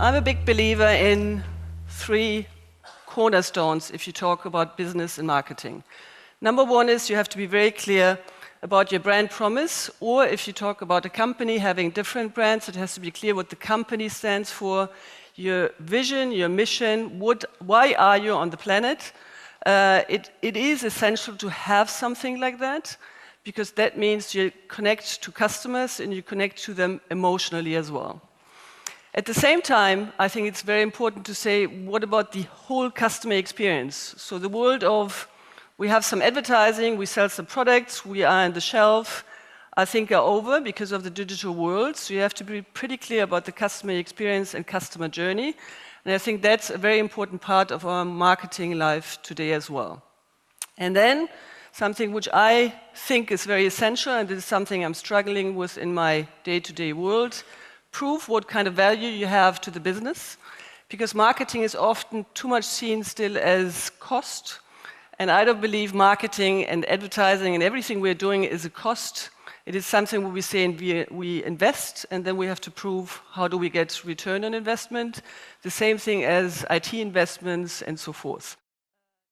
I'm a big believer in 3 cornerstones if you talk about business and marketing. Number 1 is you have to be very clear about your brand promise, or if you talk about a company having different brands, it has to be clear what the company stands for, your vision, your mission, why are you on the planet. It is essential to have something like that, because that means you connect to customers and you connect to them emotionally as well. At the same time, I think it's very important to say, what about the whole customer experience? So the world of, we have some advertising, we sell some products, we are on the shelf, I think are over because of the digital world. So you have to be pretty clear about the customer experience and customer journey. And I think that's a very important part of our marketing life today as well. And then something which I think is very essential, and this is something I'm struggling with in my day-to-day world, prove what kind of value you have to the business, because marketing is often too much seen still as cost, and I don't believe marketing and advertising and everything we're doing is a cost. It is something where we say we invest, and then we have to prove how do we get return on investment, the same thing as IT investments and so forth.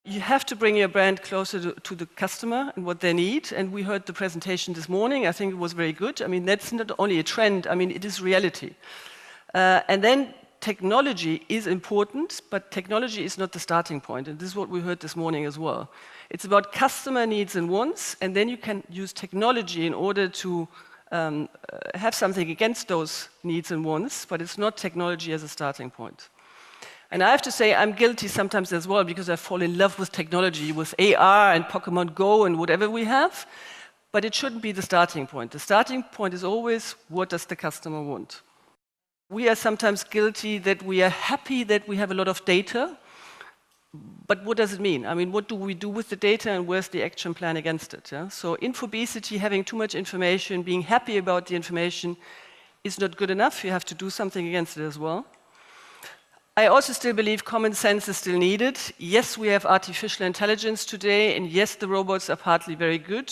You have to bring your brand closer to the customer and what they need. And we heard the presentation this morning. I think it was very good. I mean, that's not only a trend. I mean, it is reality. And then technology is important, but technology is not the starting point. And this is what we heard this morning as well. It's about customer needs and wants, and then you can use technology in order to have something against those needs and wants, but it's not technology as a starting point. And I have to say, I'm guilty sometimes as well, because I fall in love with technology, with AR and Pokemon Go and whatever we have, but it shouldn't be the starting point. The starting point is always, what does the customer want? We are sometimes guilty that we are happy that we have a lot of data, but what does it mean? I mean, what do we do with the data, and where's the action plan against it? Yeah? So infobesity, having too much information, being happy about the information is not good enough. You have to do something against it as well. I also still believe common sense is still needed. Yes, we have artificial intelligence today, and yes, the robots are partly very good,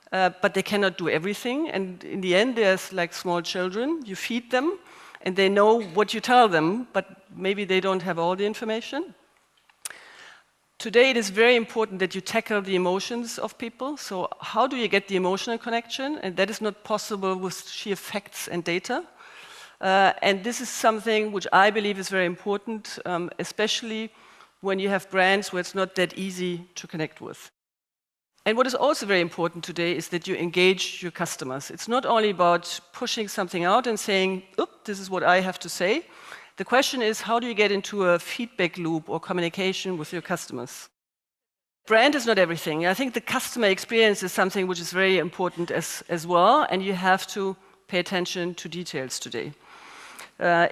but they cannot do everything. And in the end, there's like small children. You feed them, and they know what you tell them, but maybe they don't have all the information. Today, it is very important that you tackle the emotions of people. So how do you get the emotional connection? And that is not possible with sheer facts and data. And this is something which I believe is very important, especially when you have brands where it's not that easy to connect with. And what is also very important today is that you engage your customers. It's not only about pushing something out and saying, "Oop, this is what I have to say." The question is, how do you get into a feedback loop or communication with your customers? Brand is not everything. I think the customer experience is something which is very important as well, and you have to pay attention to details today.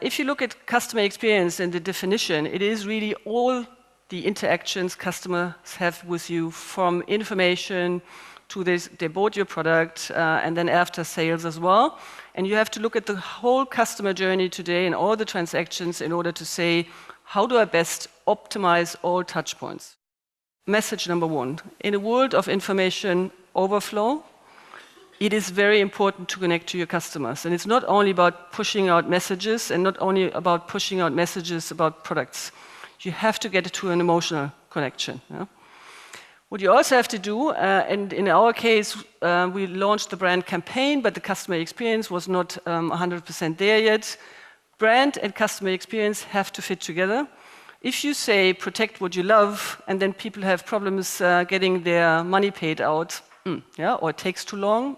If you look at customer experience and the definition, it is really all the interactions customers have with you, from information to they bought your product, and then after sales as well. And you have to look at the whole customer journey today and all the transactions in order to say, how do I best optimize all touch points? Message number 1, in a world of information overflow, it is very important to connect to your customers. And it's not only about pushing out messages and not only about pushing out messages about products. You have to get to an emotional connection. Yeah? What you also have to do, and in our case, we launched the brand campaign, but the customer experience was not 100% there yet. Brand and customer experience have to fit together. If you say, protect what you love, and then people have problems getting their money paid out, yeah, or it takes too long,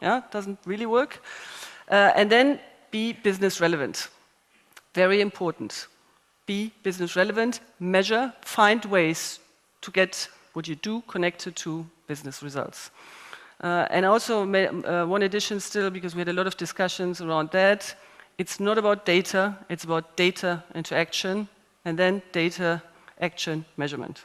yeah, doesn't really work. And then be business relevant. Very important. Be business relevant, measure, find ways to get what you do connected to business results. And also, one addition still, because we had a lot of discussions around that, it's not about data, it's about data into action, and then data, action, measurement.